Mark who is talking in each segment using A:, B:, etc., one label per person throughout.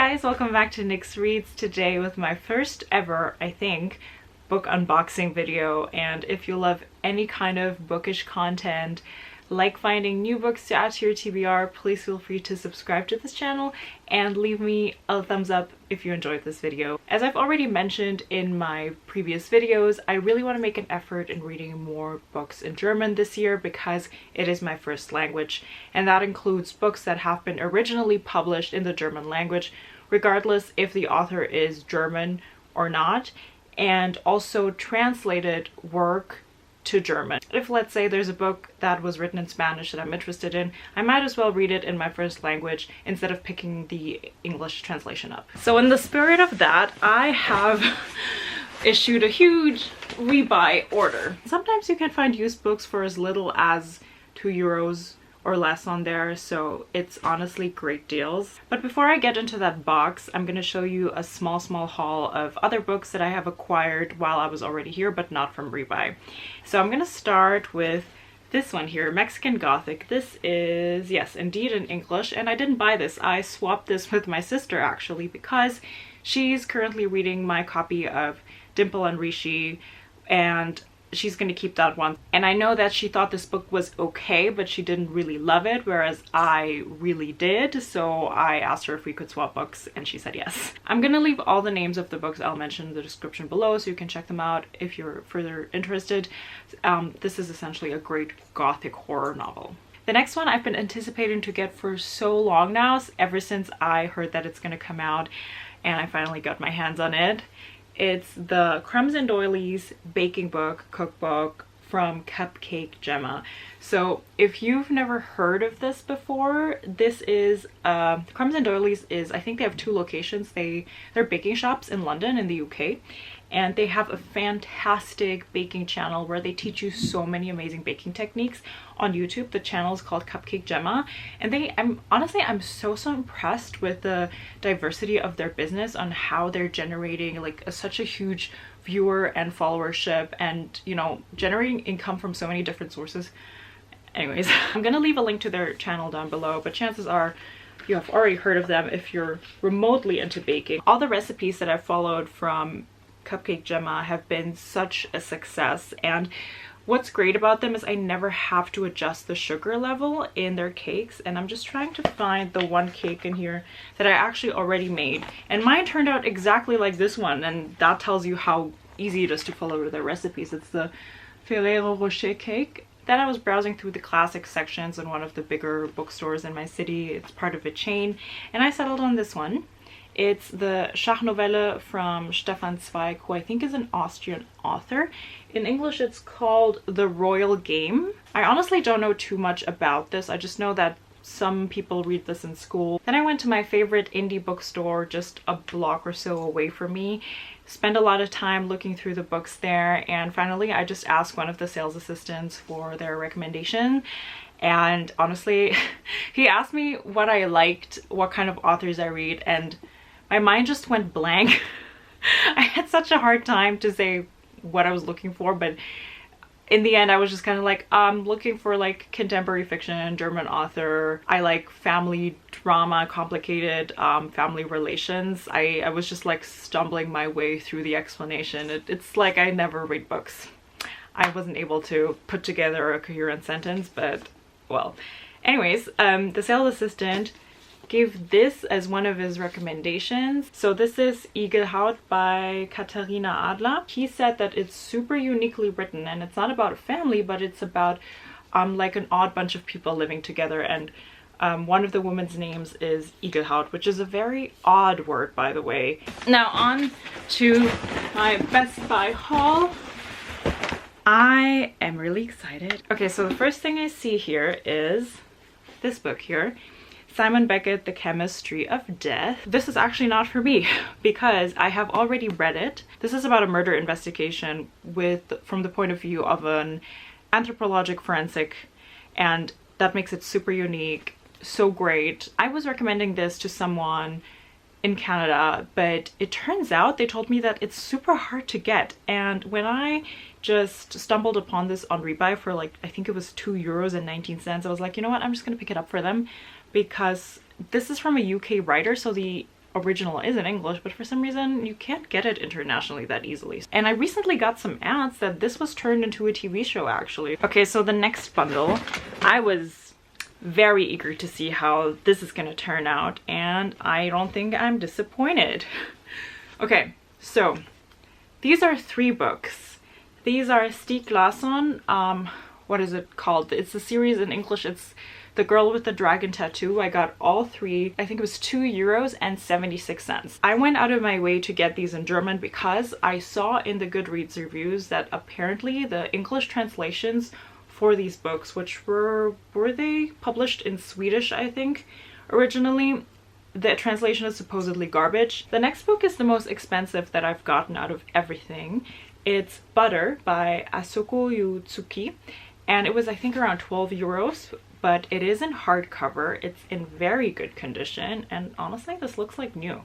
A: guys, welcome back to Nyx Reads. Today with my first ever, I think, book unboxing video. And if you love any kind of bookish content, like finding new books to add to your TBR, please feel free to subscribe to this channel and leave me a thumbs up if you enjoyed this video. As I've already mentioned in my previous videos, I really want to make an effort in reading more books in German this year because it is my first language, and that includes books that have been originally published in the German language, regardless if the author is German or not, and also translated work to German. If, let's say, there's a book that was written in Spanish that I'm interested in, I might as well read it in my first language instead of picking the English translation up. So in the spirit of that, I have issued a huge rebuy order. Sometimes you can find used books for as little as €2 or less on there, so it's honestly great deals. But before I get into that box, I'm going to show you a small haul of other books that I have acquired while I was already here, but not from rebuy. So I'm going to start with this one here, Mexican Gothic. This is, yes, indeed in English, and I didn't buy this. I swapped this with my sister actually because she's currently reading my copy of Dimple and Rishi, and she's going to keep that one. And I know that she thought this book was okay, but she didn't really love it, whereas I really did. So I asked her if we could swap books and she said yes. I'm going to leave all the names of the books I'll mention in the description below so you can check them out if you're further interested. This is essentially a great gothic horror novel. The next one I've been anticipating to get for so long now, ever since I heard that it's going to come out, and I finally got my hands on it. It's the Crumbs and Doilies baking book, cookbook from Cupcake Gemma. So if you've never heard of this before, this is Crumbs and Doilies is, I think they have 2 locations. They're baking shops in London in the UK, and they have a fantastic baking channel where they teach you so many amazing baking techniques on YouTube. The channel is called Cupcake Gemma, and I'm so impressed with the diversity of their business on how they're generating like such a huge viewer and followership, and you know, generating income from so many different sources. Anyways, I'm gonna leave a link to their channel down below, but chances are you have already heard of them if you're remotely into baking. All the recipes that I've followed from Cupcake Gemma have been such a success, and what's great about them is I never have to adjust the sugar level in their cakes. And I'm just trying to find the one cake in here that I actually already made, and mine turned out exactly like this one, and that tells you how easy it is to follow their recipes. It's the Ferrero Rocher cake that I was browsing through the classic sections in one of the bigger bookstores in my city. It's part of a chain, and I settled on this one. It's the Schachnovelle from Stefan Zweig, who I think is an Austrian author. In English, it's called The Royal Game. I honestly don't know too much about this. I just know that some people read this in school. Then I went to my favorite indie bookstore just a block or so away from me, spent a lot of time looking through the books there, and finally I just asked one of the sales assistants for their recommendation. And honestly, he asked me what I liked, what kind of authors I read, and my mind just went blank. I had such a hard time to say what I was looking for, but in the end I was just kind of like, I'm looking for like contemporary fiction, German author. I like family drama, complicated family relations. I was just like stumbling my way through the explanation. It's like I never read books. I wasn't able to put together a coherent sentence, but well. Anyways, the sales assistant gave this as one of his recommendations. So this is Igelhaut by Katharina Adler. He said that it's super uniquely written, and it's not about a family, but it's about like an odd bunch of people living together, and one of the women's names is Igelhaut, which is a very odd word, by the way. Now on to my Best Buy haul. I am really excited. Okay, so the first thing I see here is this book here, Simon Beckett, The Chemistry of Death. This is actually not for me because I have already read it. This is about a murder investigation from the point of view of an anthropologic forensic, and that makes it super unique, so great. I was recommending this to someone in Canada, but it turns out they told me that it's super hard to get, and when I just stumbled upon this on rebuy for like, I think it was €2.19, I was like, you know what, I'm just gonna pick it up for them, because this is from a UK writer, so the original is in English, but for some reason you can't get it internationally that easily. And I recently got some ads that this was turned into a TV show actually. Okay, so the next bundle, I was very eager to see how this is gonna turn out, and I don't think I'm disappointed. Okay, so these are 3 books. These are Stieg Larsson, what is it called? It's a series in English, it's The Girl with the Dragon Tattoo. I got all 3. I think it was €2.76. I went out of my way to get these in German because I saw in the Goodreads reviews that apparently the English translations for these books, which were they published in Swedish, I think, originally, the translation is supposedly garbage. The next book is the most expensive that I've gotten out of everything. It's Butter by Asuko Yutsuki, and it was, I think, around €12, but it is in hardcover. It's in very good condition, and honestly, this looks like new.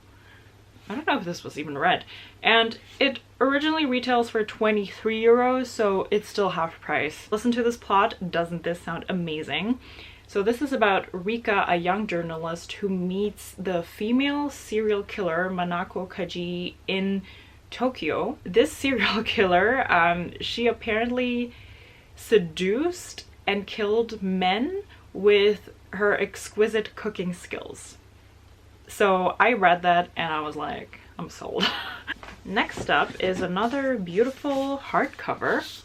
A: I don't know if this was even red. And it originally retails for €23, so it's still half price. Listen to this plot. Doesn't this sound amazing? So this is about Rika, a young journalist who meets the female serial killer Manako Kaji in Tokyo. This serial killer, she apparently seduced and killed men with her exquisite cooking skills. So I read that and I was like, I'm sold. Next up is another beautiful hardcover.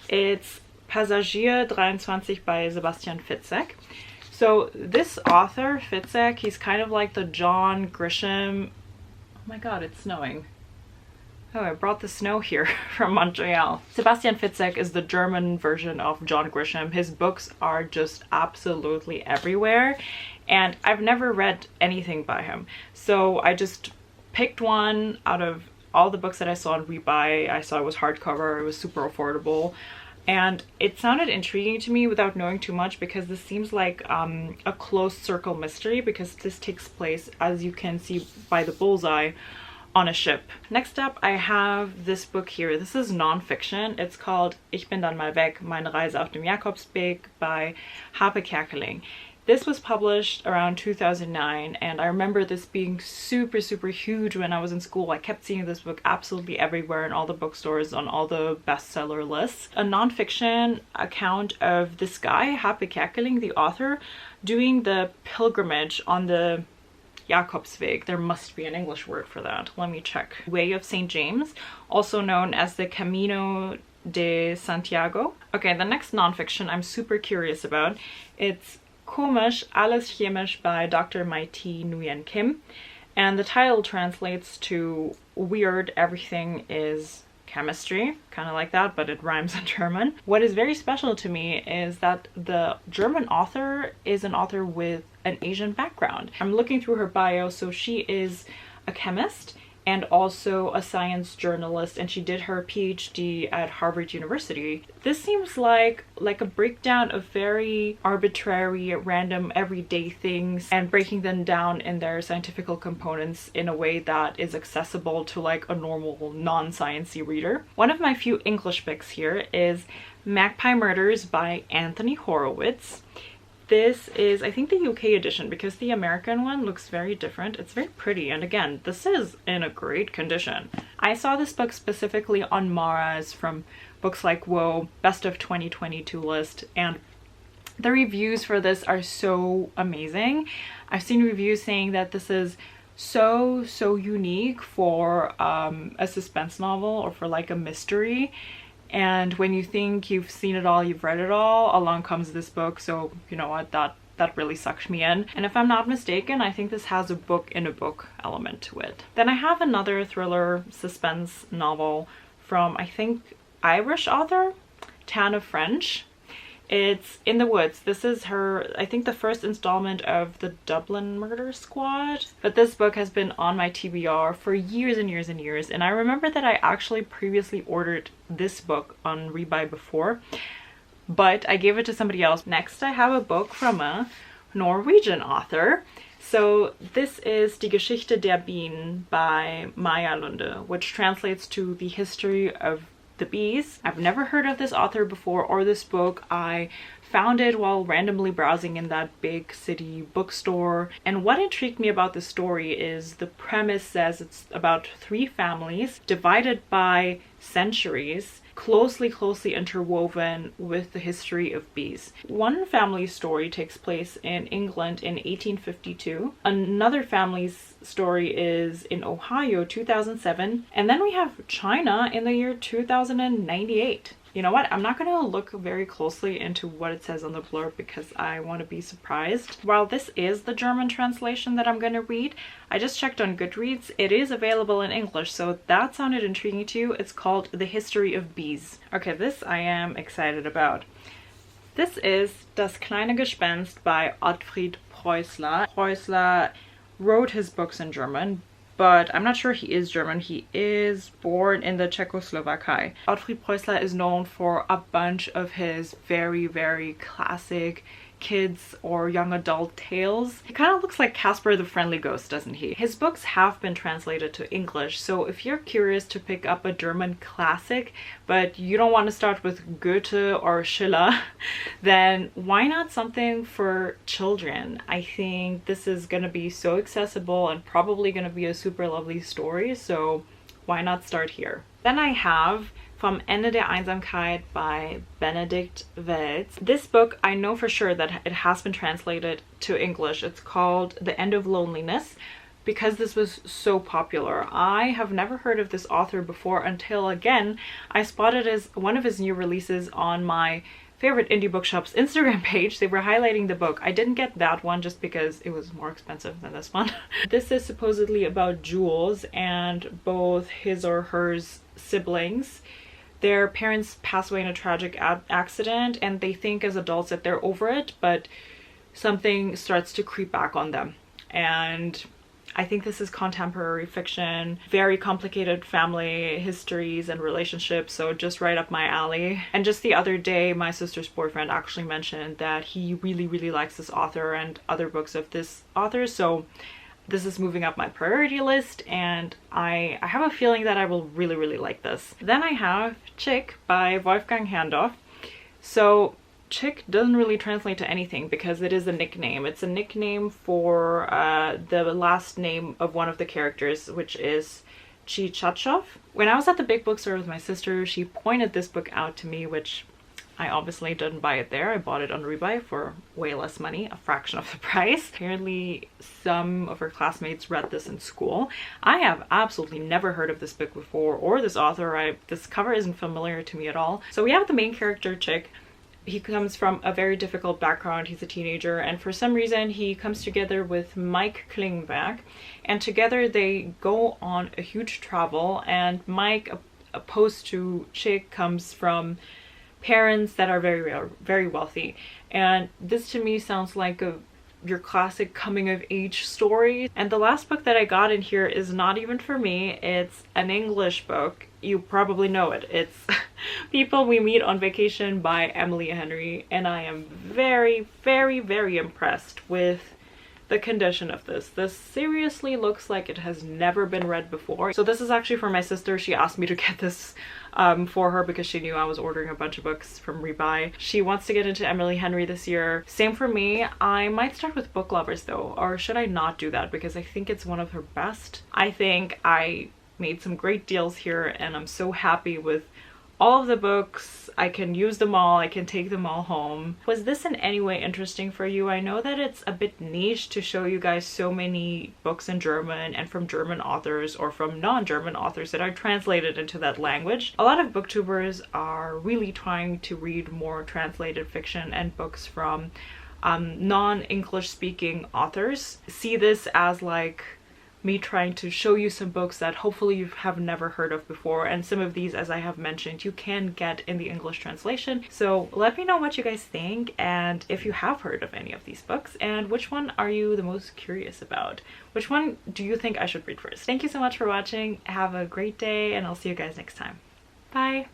A: It's Passagier 23 by Sebastian Fitzek. So this author, Fitzek, he's kind of like the John Grisham. Oh my god, it's snowing. Oh, I brought the snow here from Montreal. Sebastian Fitzek is the German version of John Grisham. His books are just absolutely everywhere, and I've never read anything by him. So I just picked one out of all the books that I saw on rebuy. I saw it was hardcover, it was super affordable, and it sounded intriguing to me without knowing too much, because this seems like a closed circle mystery, because this takes place, as you can see by the bullseye, on a ship. Next up, I have this book here. This is non-fiction. It's called Ich bin dann mal weg, meine Reise auf dem Jakobsweg by Hape Kerkeling. This was published around 2009, and I remember this being super huge when I was in school. I kept seeing this book absolutely everywhere in all the bookstores, on all the bestseller lists. A non-fiction account of this guy, Hape Kerkeling, the author, doing the pilgrimage on the Jakobsweg. There must be an English word for that. Let me check. Way of St. James, also known as the Camino de Santiago. Okay, the next nonfiction I'm super curious about. It's Komisch, Alles Chemisch by Dr. Maiti Nguyen-Kim. And the title translates to Weird, Everything is Chemistry, kind of like that, but it rhymes in German. What is very special to me is that the German author is an author with an Asian background. I'm looking through her bio, so she is a chemist and also a science journalist, and she did her PhD at Harvard University. This seems like a breakdown of very arbitrary, random, everyday things and breaking them down in their scientific components in a way that is accessible to like a normal non-sciencey reader. One of my few English picks here is Magpie Murders by Anthony Horowitz. This is, I think, the UK edition, because the American one looks very different. It's very pretty, and again, this is in a great condition. I saw this book specifically on Mara's from Books Like Whoa, Best of 2022 list, and the reviews for this are so amazing. I've seen reviews saying that this is so unique for a suspense novel or for like a mystery. And when you think you've seen it all, you've read it all, along comes this book. So you know what, that really sucked me in. And if I'm not mistaken, I think this has a book in a book element to it. Then I have another thriller suspense novel from, I think, Irish author Tana French. It's In the Woods. This is her, I think, the first installment of the Dublin Murder Squad. But this book has been on my TBR for years and years and years. And I remember that I actually previously ordered this book on rebuy before, but I gave it to somebody else. Next, I have a book from a Norwegian author. So this is Die Geschichte der Bienen by Maja Lunde, which translates to The History of the Bees. I've never heard of this author before or this book. I found it while randomly browsing in that big city bookstore. And what intrigued me about the story is the premise says it's about 3 families divided by centuries, closely interwoven with the history of bees. One family's story takes place in England in 1852. Another family's story is in Ohio, 2007. And then we have China in the year 2098. You know what? I'm not going to look very closely into what it says on the blurb because I want to be surprised. While this is the German translation that I'm going to read, I just checked on Goodreads. It is available in English, so that sounded intriguing to you. It's called The History of Bees. Okay, this I am excited about. This is Das kleine Gespenst by Otfried Preußler. Preußler wrote his books in German, but I'm not sure he is German. He is born in the Czechoslovakia. Otfried Preußler is known for a bunch of his very classic kids or young adult tales. He kind of looks like Casper the Friendly Ghost, doesn't he? His books have been translated to English, so if you're curious to pick up a German classic, but you don't want to start with Goethe or Schiller, then why not something for children? I think this is going to be so accessible and probably going to be a super lovely story, so why not start here? Then I have Vom Ende der Einsamkeit by Benedict. This book, I know for sure that it has been translated to English. It's called The End of Loneliness because this was so popular. I have never heard of this author before until, again, I spotted as one of his new releases on my favorite indie bookshop's Instagram page. They were highlighting the book. I didn't get that one just because it was more expensive than this one. This is supposedly about Jules and both his or her siblings. Their parents pass away in a tragic accident and they think as adults that they're over it, but something starts to creep back on them. And I think this is contemporary fiction, very complicated family histories and relationships, so just right up my alley. And just the other day, my sister's boyfriend actually mentioned that he really likes this author and other books of this author, so this is moving up my priority list and I have a feeling that I will really like this. Then I have Chick by Wolfgang Herrndorf. So Chick doesn't really translate to anything because it is a nickname. It's a nickname for the last name of one of the characters, which is Chichachov. When I was at the big bookstore with my sister, she pointed this book out to me, which I obviously didn't buy it there. I bought it on rebuy for way less money, a fraction of the price. Apparently some of her classmates read this in school. I have absolutely never heard of this book before or this author. This cover isn't familiar to me at all. So we have the main character, Chick. He comes from a very difficult background. He's a teenager and for some reason he comes together with Mike Klingberg and together they go on a huge travel, and Mike, opposed to Chick, comes from parents that are very wealthy, and this to me sounds like your classic coming of age story. And the last book that I got in here is not even for me. It's an English book. You probably know it. It's People We Meet on Vacation by Emily Henry, and I am very impressed with the condition of this. This seriously looks like it has never been read before. So this is actually for my sister. She asked me to get this for her because she knew I was ordering a bunch of books from rebuy. She wants to get into Emily Henry this year. Same for me. I might start with Book Lovers though, or should I not do that because I think it's one of her best. I think I made some great deals here and I'm so happy with all of the books. I can use them all. I can take them all home. Was this in any way interesting for you? I know that it's a bit niche to show you guys so many books in German and from German authors or from non-German authors that are translated into that language. A lot of booktubers are really trying to read more translated fiction and books from non-English speaking authors. See this as like me trying to show you some books that hopefully you have never heard of before, and some of these, as I have mentioned, you can get in the English translation. So let me know what you guys think and if you have heard of any of these books and which one are you the most curious about. Which one do you think I should read first? Thank you so much for watching. Have a great day and I'll see you guys next time. Bye!